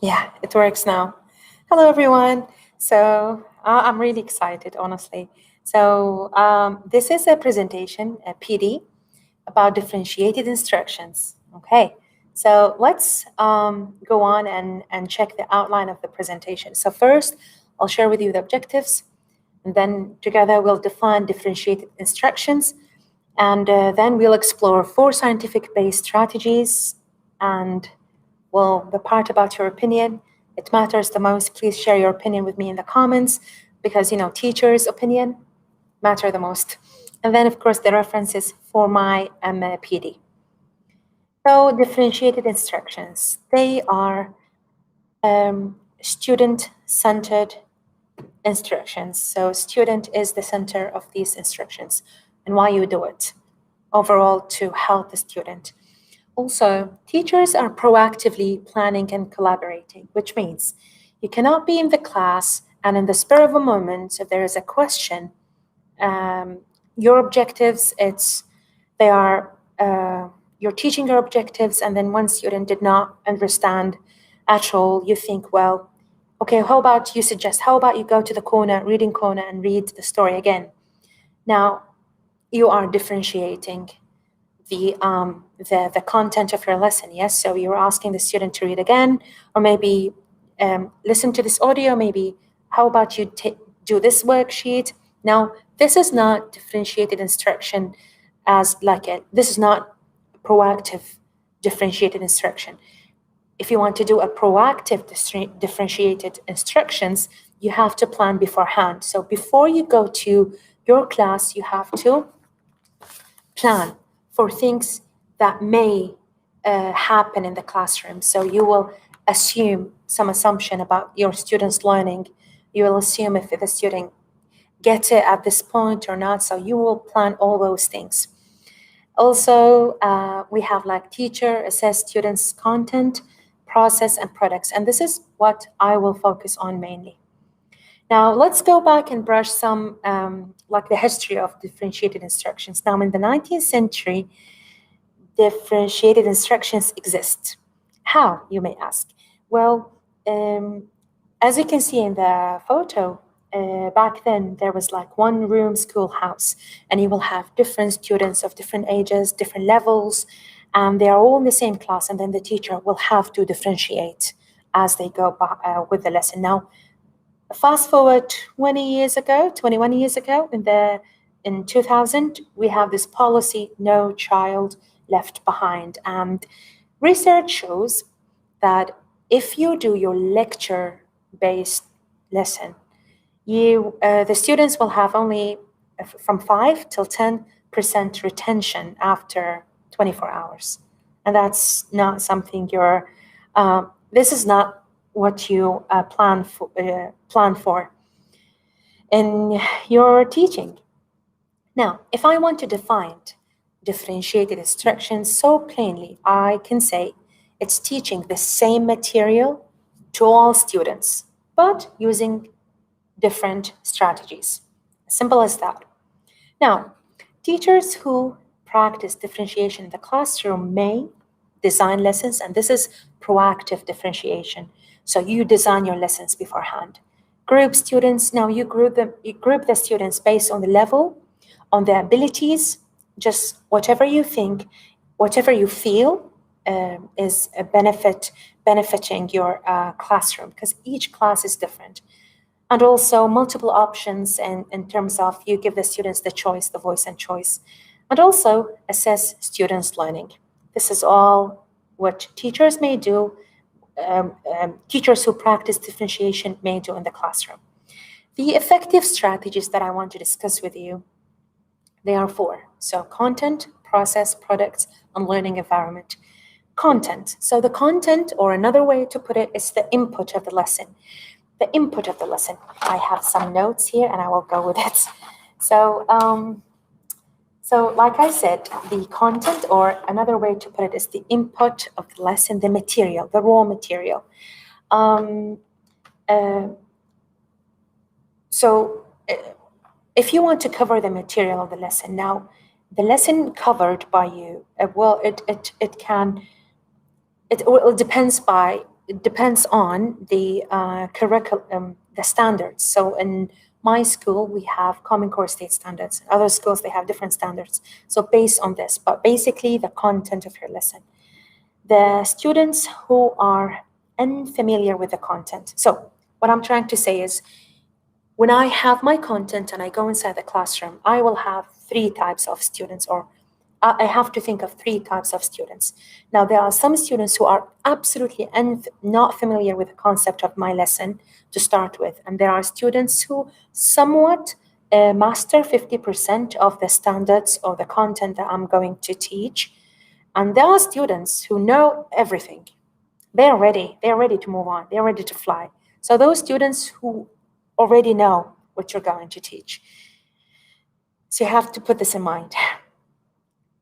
Yeah, it works now. Hello, everyone. So I'm really excited, honestly. So this is a presentation, a PD, about differentiated instructions. Okay, so let's go on and check the outline of the presentation. So first, I'll share with you the objectives, and then together we'll define differentiated instructions, and then we'll explore 4 scientific-based strategies. And well, the part about your opinion, it matters the most. Please share your opinion with me in the comments because, teachers' opinion matter the most. And then, of course, the references for my PD. So differentiated instructions, they are student-centered instructions. So student is the center of these instructions and why you do it overall to help the student. Also, teachers are proactively planning and collaborating, which means you cannot be in the class and in the spur of a moment, if there is a question, your objectives, you're teaching your objectives, and then one student did not understand at all, you think, well, okay, how about you go to the reading corner and read the story again. Now, you are differentiating the content of your lesson, yes? So you're asking the student to read again, or maybe listen to this audio, maybe how about you do this worksheet? Now, this is not differentiated instruction this is not proactive differentiated instruction. If you want to do a proactive differentiated instructions, you have to plan beforehand. So before you go to your class, you have to plan for things that may happen in the classroom. So you will assume some assumption about your students' learning. You will assume if the student gets it at this point or not. So you will plan all those things. Also, we have teacher assess students' content, process, and products. And this is what I will focus on mainly. Now, let's go back and brush some, the history of differentiated instructions. Now, in the 19th century, differentiated instructions exist. How, you may ask? Well, as you can see in the photo, back then there was one room schoolhouse, and you will have different students of different ages, different levels, and they are all in the same class, and then the teacher will have to differentiate as they go with the lesson. Now, fast forward 21 years ago, in 2000, we have this policy, no child left behind. And research shows that if you do your lecture-based lesson, the students will have only from 5 till 10% retention after 24 hours. And that's not something this is not what you plan for in your teaching. Now, if I want to define differentiated instructions so plainly, I can say it's teaching the same material to all students, but using different strategies. Simple as that. Now, teachers who practice differentiation in the classroom may design lessons, and this is proactive differentiation. So you design your lessons beforehand. Group students, now you group the students based on the level, on their abilities, just whatever you think, whatever you feel is benefiting your classroom, because each class is different. And also multiple options in terms of you give the students the choice, the voice and choice. And also assess students' learning. This is all what teachers may do, teachers who practice differentiation may do in the classroom. The effective strategies that I want to discuss with you, they are 4. So content, process, products, and learning environment. Content. So the content, or another way to put it, is the input of the lesson. The input of the lesson. I have some notes here and I will go with it. So like I said, the content, or another way to put it, is the input of the lesson, the material, the raw material. So if you want to cover the material of the lesson, now the lesson covered by you, it depends on the curriculum, the standards. So in my school, we have Common Core State standards. Other schools, they have different standards. So based on this, but basically the content of your lesson. The students who are unfamiliar with the content. So what I'm trying to say is, when I have my content and I go inside the classroom, I will have three types of students, or I have to think of three types of students. Now, there are some students who are absolutely not familiar with the concept of my lesson to start with. And there are students who somewhat master 50% of the standards of the content that I'm going to teach. And there are students who know everything. They're ready to move on. They're ready to fly. So those students who already know what you're going to teach. So you have to put this in mind.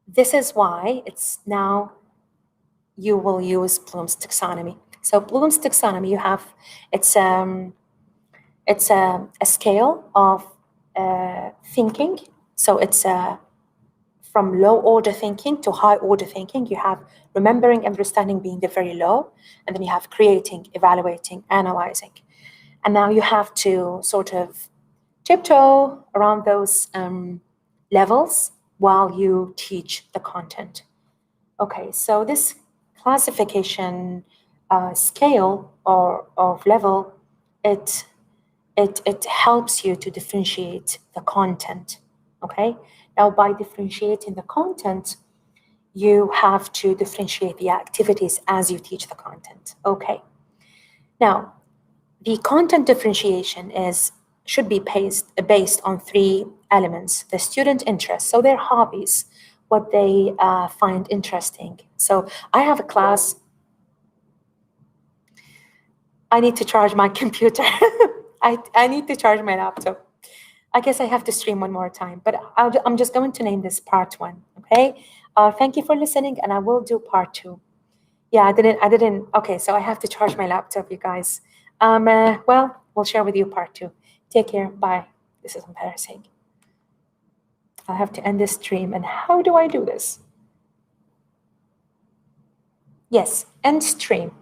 This is why it's now you will use Bloom's taxonomy. So Bloom's taxonomy, it's a scale of thinking. So it's from low order thinking to high order thinking. You have remembering, understanding being the very low, and then you have creating, evaluating, analyzing. And now you have to sort of tiptoe around those levels while you teach the content. Okay, so this classification scale or of level, it helps you to differentiate the content. Okay, now by differentiating the content, you have to differentiate the activities as you teach the content. Okay, now the content differentiation should be based on three elements: the student interest, so their hobbies, what they find interesting. So I have a class. I need to charge my computer. I need to charge my laptop. I guess I have to stream one more time, but I'm just going to name this part 1, okay? Thank you for listening, and I will do part 2. Yeah, I didn't, okay, so I have to charge my laptop, you guys. Well, we'll share with you part 2. Take care, bye. This is embarrassing. I have to end this stream, and how do I do this? Yes, end stream.